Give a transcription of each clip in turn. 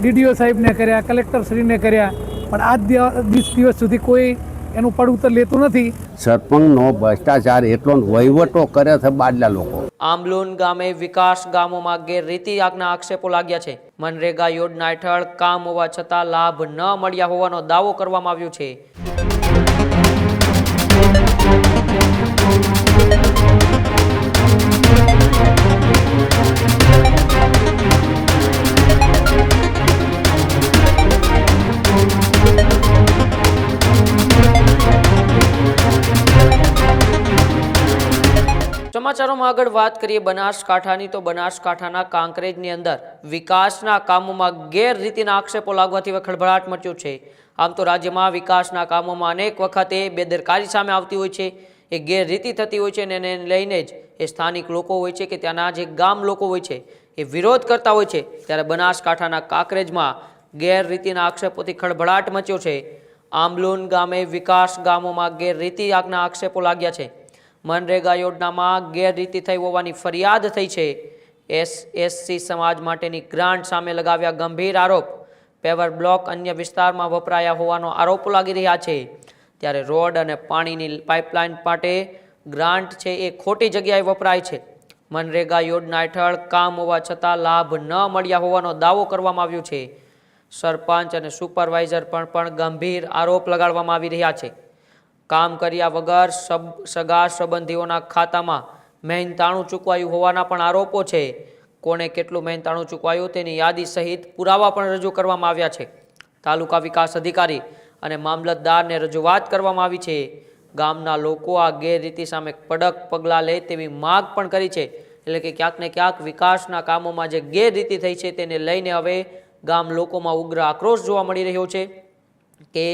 DDO સાહેબને કર્યા, કલેક્ટરશ્રીને કર્યા, પણ આજ દિવસ સુધી કોઈ એનું પડઉત્તર લેતું નથી. સરપંચનો ભ્રષ્ટાચાર એટલો વહીવટો કરે છે બાદલા લોકો. આંબલુન ગામે વિકાસ ગામોમાં ગેરરીતિ આગના આક્ષેપો લાગ્યા છે. મનરેગા યોજના હેઠળ કામ હોવા છતાં લાભ ન મળ્યા હોવાનો દાવો કરવામાં આવ્યો છે. સમાચારોમાં આગળ વાત કરીએ બનાસકાંઠાની, તો બનાસકાંઠાના કાંકરેજની અંદર વિકાસના કામોમાં ગેરરીતિના આક્ષેપો લાગવાથી ખળભળાટ મચ્યો છે. આમ તો રાજ્યમાં વિકાસના કામોમાં અનેક વખતે બેદરકારી સામે આવતી હોય છે, એ ગેરરીતિ થતી હોય છે, અને એને લઈને જ એ સ્થાનિક લોકો હોય છે કે ત્યાંના જે ગામ લોકો હોય છે એ વિરોધ કરતા હોય છે. ત્યારે બનાસકાંઠાના કાંકરેજમાં ગેરરીતિના આક્ષેપોથી ખળભળાટ મચ્યો છે. આંબલુન ગામે વિકાસ ગામોમાં ગેરરીતિ આગના આક્ષેપો લાગ્યા છે. મનરેગા યોજનામાં ગેરરીતિ થઈ હોવાની ફરિયાદ થઈ છે. એસસી સમાજ માટેની ગ્રાન્ટ સામે લગાવ્યા ગંભીર આરોપ. પેવર બ્લોક અન્ય વિસ્તારમાં વપરાયા હોવાનો આરોપ લાગી રહ્યા છે. ત્યારે રોડ અને પાણીની પાઇપલાઇન માટે ગ્રાન્ટ છે એ ખોટી જગ્યાએ વપરાય છે. મનરેગા યોજના હેઠળ કામ હોવા છતાં લાભ ન મળ્યા હોવાનો દાવો કરવામાં આવ્યો છે. સરપંચ અને સુપરવાઇઝર પર પણ ગંભીર આરોપ લગાડવામાં આવી રહ્યા છે. કામ કર્યા વગર સગા સંબંધીઓના ખાતામાં મહેનતાણું ચૂકવાયું હોવાના પણ આરોપો છે. કોણે કેટલું મહેનતાણું ચૂકવાયું તેની યાદી સહિત પુરાવા પણ રજૂ કરવામાં આવ્યા છે. તાલુકા વિકાસ અધિકારી અને મામલતદારને રજૂઆત કરવામાં આવી છે. ગામના લોકો આ ગેરરીતિ સામે કડક પગલાં લે તેવી માગ પણ કરી છે. એટલે કે ક્યાંક ને ક્યાંક વિકાસના કામોમાં જે ગેરરીતિ થઈ છે તેને લઈને હવે ગામ લોકોમાં ઉગ્ર આક્રોશ જોવા મળી રહ્યો છે કે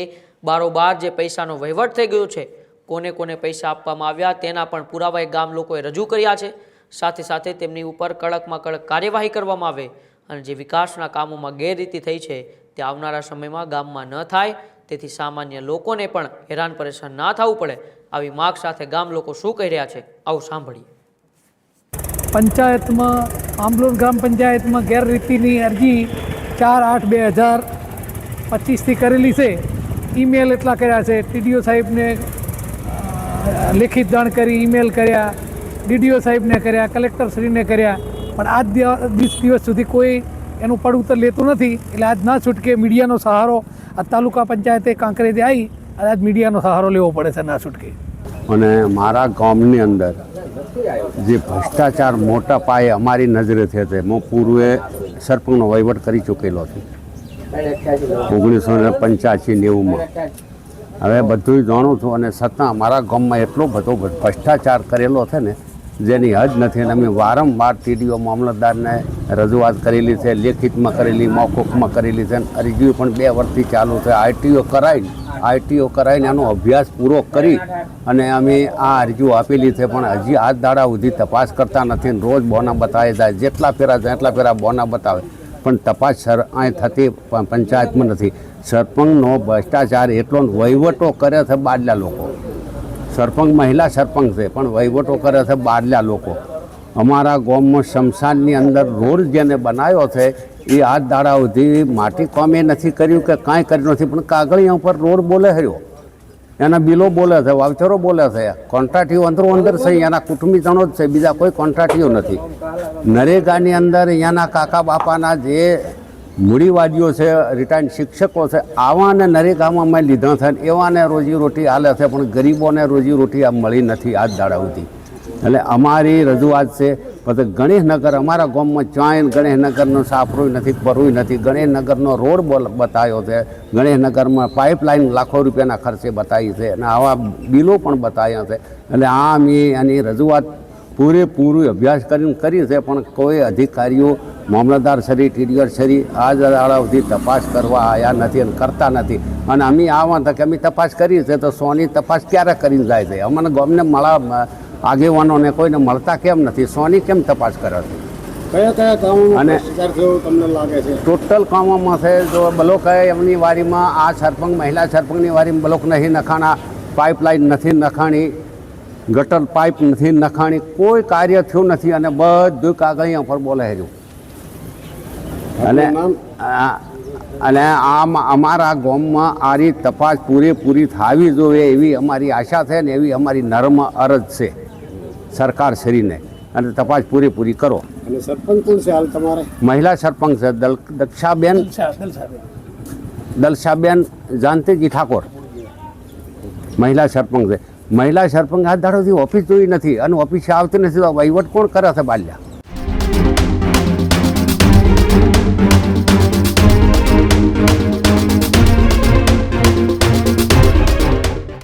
બારોબાર જે પૈસાનો વહીવટ થઈ ગયો છે, કોને કોને પૈસા આપવામાં આવ્યા તેના પણ પુરાવા ગામ લોકોએ રજૂ કર્યા છે. સાથે સાથે તેમની ઉપર કડકમાં કડક કાર્યવાહી કરવામાં આવે અને જે વિકાસના કામોમાં ગેરરીતિ થઈ છે તે આવનારા સમયમાં ગામમાં ન થાય, તેથી સામાન્ય લોકોને પણ હેરાન પરેશાન ના થવું પડે, આવી માગ સાથે ગામ લોકો શું કહી રહ્યા છે આવું સાંભળીએ. પંચાયતમાં આંબલુન ગ્રામ પંચાયતમાં ગેરરીતિની અરજી 4/8/2025થી કરેલી છે. ઈમેલ એટલા કર્યા છે. DDO સાહેબને લેખિત જાણ કરી, ઈમેલ કર્યા, DDO સાહેબને કર્યા, કલેક્ટરશ્રીને કર્યા, પણ આજ દિવસ સુધી કોઈ એનું પડઉત્તર લેતું નથી. એટલે આજ ના છૂટકે મીડિયાનો સહારો આ તાલુકા પંચાયતે કાંકરેજે આવી અને આજ મીડિયાનો સહારો લેવો પડે છે ના છૂટકે. અને મારા ગામની અંદર જે ભ્રષ્ટાચાર મોટા પાયે અમારી નજરે થયો છે, હું પૂર્વે સરપંચનો વહીવટ કરી ચૂકેલો છું 1985-90માં. હવે બધું જાણું છું, અને છતાં અમારા ગામમાં એટલો બધો ભ્રષ્ટાચાર કરેલો છે ને જેની હદ નથી. અને અમે વારંવાર TDO મામલતદારને રજૂઆત કરેલી છે, લેખિતમાં કરેલી, મૌખિકમાં કરેલી છે, અને અરજીઓ પણ 2 વર્ષથી ચાલુ છે. ITO કરાવીને એનો અભ્યાસ પૂરો કરી અને અમે આ અરજીઓ આપેલી છે, પણ હજી આજ દાડા સુધી તપાસ કરતા નથી. રોજ બોના બતાવે જાય, જેટલા ફેરા જાય એટલા ફેરા બોના બતાવે, પણ તપાસ અહીં થતી પંચાયતમાં નથી. સરપંચનો ભ્રષ્ટાચાર એટલો વહીવટો કરે છે બાદલા લોકો. સરપંચ મહિલા સરપંચ છે, પણ વહીવટો કરે છે બાદલા લોકો. અમારા ગામમાં શમશાનની અંદર રોડ જેને બનાવ્યો છે એ આજ દાડા સુધી માટી કામે નથી કર્યું કે કાંઈ કર્યું નથી, પણ કાગળિયા ઉપર રોડ બોલે હર્યો, એના બિલો બોલે છે, વાઉચરો બોલે છે. કોન્ટ્રાક્ટીઓ અંદર છે, એના કુટુંબીજનો જ છે, બીજા કોઈ કોન્ટ્રાક્ટીઓ નથી. નરેગાની અંદર અહીંયાના કાકા બાપાના જે મૂડીવાદીઓ છે, રિટાયર્ડ શિક્ષકો છે, આવાને નરેગામાં મેં લીધા છે, એવાને રોજીરોટી હાલે છે, પણ ગરીબોને રોજીરોટી આ મળી નથી આજ દાડા સુધી. એટલે અમારી રજૂઆત છે. પછી ગણેશનગર અમારા ગામમાં ચાંય ગણેશનગરનો સાફરોય નથી, કરવું નથી. ગણેશનગરનો રોડ બતાવ્યો છે, ગણેશનગરમાં પાઇપલાઇન લાખો રૂપિયાના ખર્ચે બતાવી છે, અને આવા બિલો પણ બતાવ્યા છે. એટલે આ અમે એની રજૂઆત પૂરેપૂરું અભ્યાસ કરીને કરી છે, પણ કોઈ અધિકારીઓ મામલતદાર શ્રી TDO શ્રી આજ દાડા સુધી તપાસ કરવા આવ્યા નથી અને કરતા નથી. અને અમે આવા હતા કે અમે તપાસ કરી છે, તો સોની તપાસ ક્યારે કરીને જાય છે? અમને ગામને આગેવાનોને કોઈને મળતા કેમ નથી? સોની કેમ તપાસ કરે છે? કયા કામોમાં અને તમને લાગે છે? ટોટલ કામોમાં છે. જો બ્લોક એમની વારીમાં આ સરપંચ મહિલા સરપંચની વારીમાં બ્લોક નહીં નખાણા, પાઇપલાઇન નથી નખાણી, ગટર પાઇપ નથી નખાણી, કોઈ કાર્ય થયું નથી. અને બધું કાગળિયા પર બોલે રહ્યું. અને અને આમ અમારા ગામમાં આ રીત તપાસ પૂરેપૂરી થવી જોઈએ એવી અમારી આશા છે ને એવી અમારી નર્મ અરજ છે સરકારશ્રીને, અને તપાસ પૂરેપૂરી કરો. અને સરપંચ કોણ છે હાલ તમારે? મહિલા સરપંચ છે દલસાબેન જાનતીજી ઠાકોર મહિલા સરપંચ છે. મહિલા સરપંચ હાથ દાડોથી ઓફિસ જોઈ નથી અને ઓફિસે આવતી નથી, તો વહીવટ કોણ કરે છે બાલ્યા?